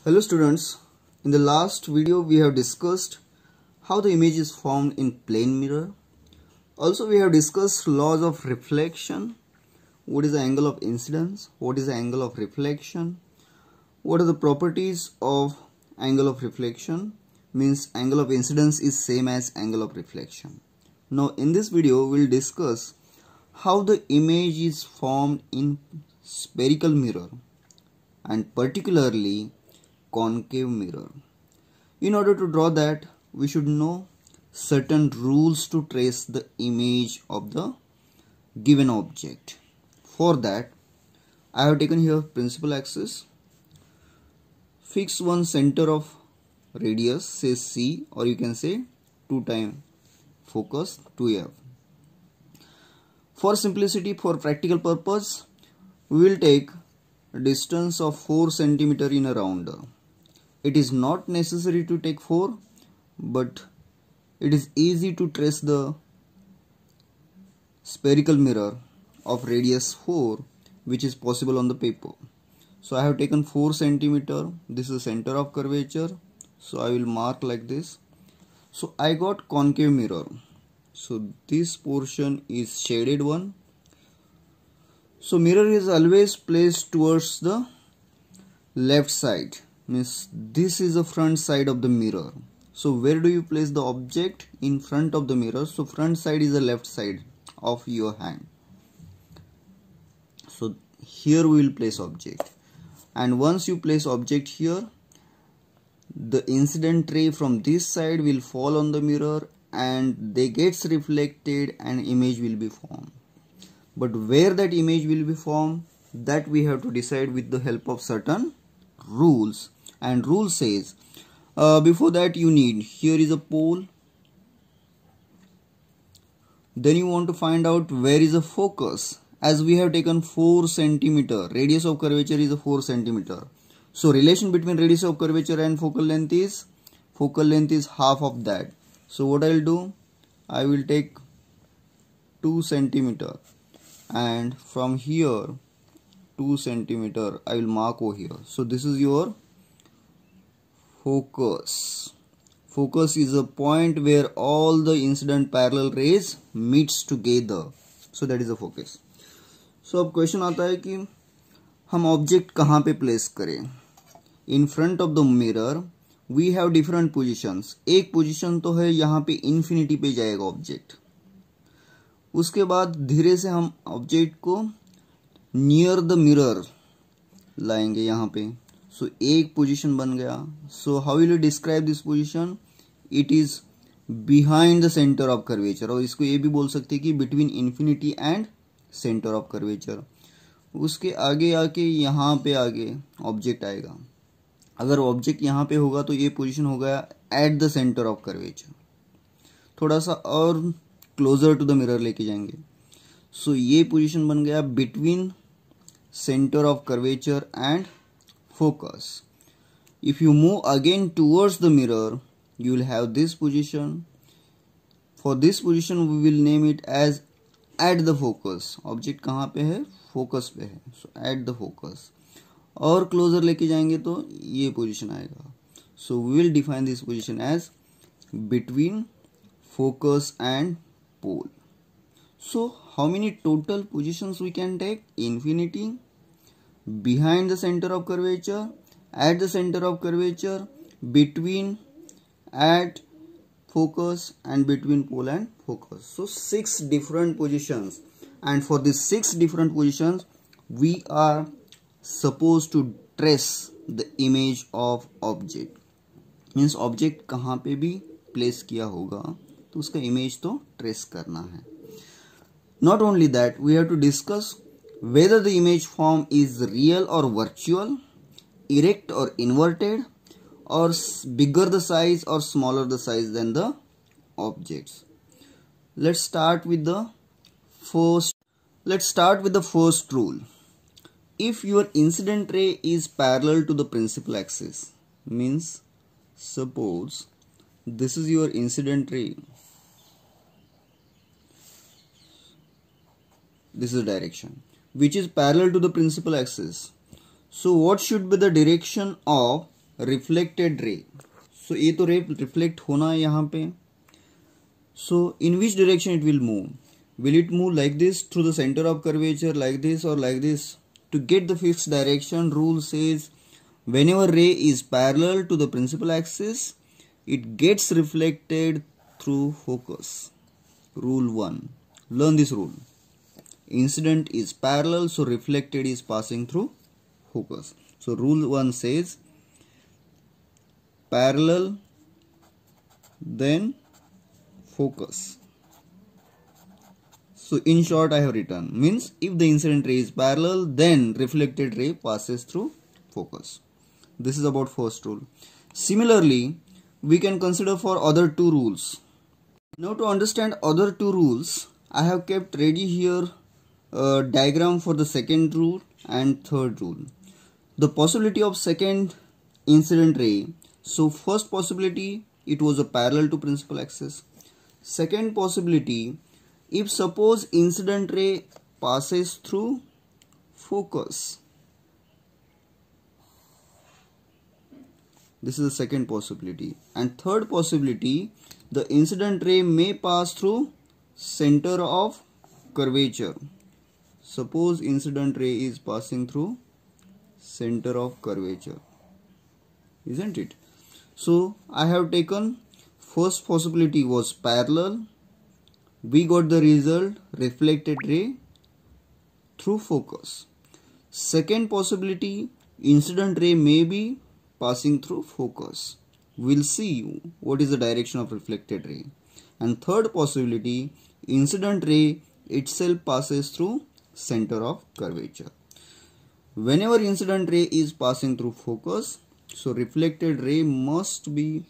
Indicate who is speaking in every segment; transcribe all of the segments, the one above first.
Speaker 1: Hello students, in the last video we have discussed how the image is formed in plane mirror. Also we have discussed laws of reflection, what is the angle of incidence, what is the angle of reflection, what are the properties of angle of reflection, means angle of incidence is same as angle of reflection. Now in this video we will discuss how the image is formed in spherical mirror and particularly concave mirror. In order to draw that, we should know certain rules to trace the image of the given object. For that, I have taken here principal axis, fix one center of radius, say C, or you can say 2 times focus 2f. For simplicity, for practical purpose, we will take a distance of 4 cm in a rounder. It is not necessary to take 4, but it is easy to trace the spherical mirror of radius 4, which is possible on the paper. So I have taken 4 cm. This is center of curvature. So I will mark like this. So I got concave mirror. So this portion is shaded one. So mirror is always placed towards the left side. Means this is the front side of the mirror. So where do you place the object? In front of the mirror. So front side is the left side of your hand. So here we will place object. And once you place object here, the incident ray from this side will fall on the mirror and they gets reflected and image will be formed. But where that image will be formed, that we have to decide with the help of certain rules. And rule says, before that you need, here is a pole. Then you want to find out where is the focus. As we have taken 4 cm, radius of curvature is a 4 cm. So relation between radius of curvature and focal length is half of that. So what I will do, I will take 2 cm. And from here 2 cm I will mark over here. So this is your focus. Focus is a point where all the incident parallel rays meets together. So that is the focus. So अब question आता है कि हम object कहाँ पे place करें. In front of the mirror we have different positions. एक position तो है यहाँ पे इन्फिनिटी पे जाएगा ऑब्जेक्ट. उसके बाद धीरे से हम ऑब्जेक्ट को नियर द मिरर लाएंगे यहाँ पे. सो एक पोजीशन बन गया. So how will you describe this position? It is behind the centre of curvature. और इसको ये भी बोल सकते हैं कि between infinity and centre of curvature. उसके आगे आके यहाँ पे आगे ऑब्जेक्ट आएगा. अगर ऑब्जेक्ट यहाँ पे होगा तो ये पोजीशन हो गया at the centre of curvature. थोड़ा सा और क्लोजर टू द मिरर लेके जाएंगे. सो ये पोजीशन बन गया between centre of curvature and focus. If you move again towards the mirror, you will have this position. For this position we will name it as at the focus. Object कहाँ पे है? Focus पे है. So at the focus. और closer लेके जाएंगे तो ये position आएगा. So we will define this position as between focus and pole. So how many total positions we can take? Infinity, behind the center of curvature, at the center of curvature, between, at focus, and between pole and focus. So 6 different positions, and for these 6 different positions we are supposed to trace the image of object. Means object कहाँ पे भी place किया होगा तो उसका image तो trace करना है. Not only that, we have to discuss whether the image form is real or virtual, erect or inverted, or bigger the size or smaller the size than the objects. Let's start with the first rule. If your incident ray is parallel to the principal axis, means suppose this is your incident ray, this is the direction, which is parallel to the principal axis. So what should be the direction of reflected ray, so ये तो रे reflect होना है यहाँ पे. So in which direction it will move? Will it move like this through the center of curvature, like this, or like this? To get the fixed direction, rule says whenever ray is parallel to the principal axis, it gets reflected through focus. Rule 1. Learn this rule. Incident is parallel, so reflected is passing through focus. So rule 1 says parallel, then focus. So in short I have written, means if the incident ray is parallel, then reflected ray passes through focus. This is about first rule. Similarly, we can consider for other two rules. Now to understand other two rules, I have kept ready here a diagram for the second rule and third rule. The possibility of second incident ray. So first possibility, it was a parallel to principal axis. Second possibility, if suppose incident ray passes through focus. This is the second possibility. And third possibility, the incident ray may pass through center of curvature. Suppose incident ray is passing through center of curvature, isn't it? So I have taken first possibility was parallel. We got the result reflected ray through focus. Second possibility, incident ray may be passing through focus. We'll see what is the direction of reflected ray. And third possibility, incident ray itself passes through center of curvature. Whenever incident ray is passing through focus, so reflected ray must be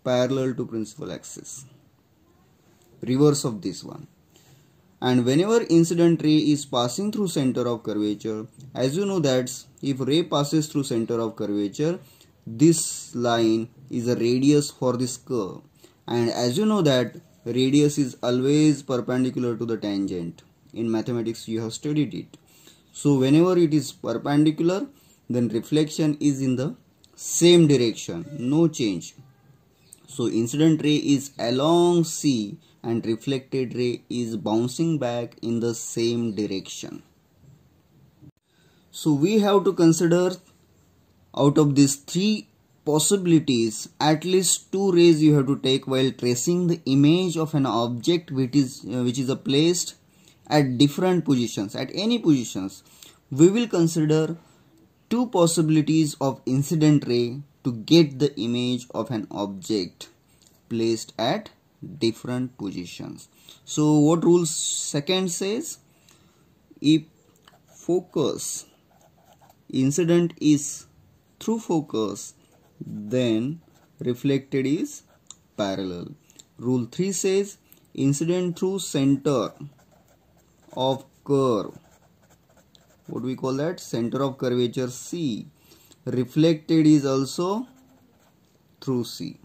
Speaker 1: parallel to principal axis, reverse of this one. And whenever incident ray is passing through center of curvature, as you know that if ray passes through center of curvature, this line is a radius for this curve, and as you know that radius is always perpendicular to the tangent. In mathematics you have studied it. So whenever it is perpendicular, then reflection is in the same direction, no change. So incident ray is along C and reflected ray is bouncing back in the same direction. So we have to consider out of these three possibilities, at least two rays you have to take while tracing the image of an object which is placed at different positions, at any positions. We will consider two possibilities of incident ray to get the image of an object placed at different positions. So what rule second says? If focus, incident is through focus, then reflected is parallel. Rule 3 says incident through center of curve, what we call that, center of curvature C, reflected is also through C.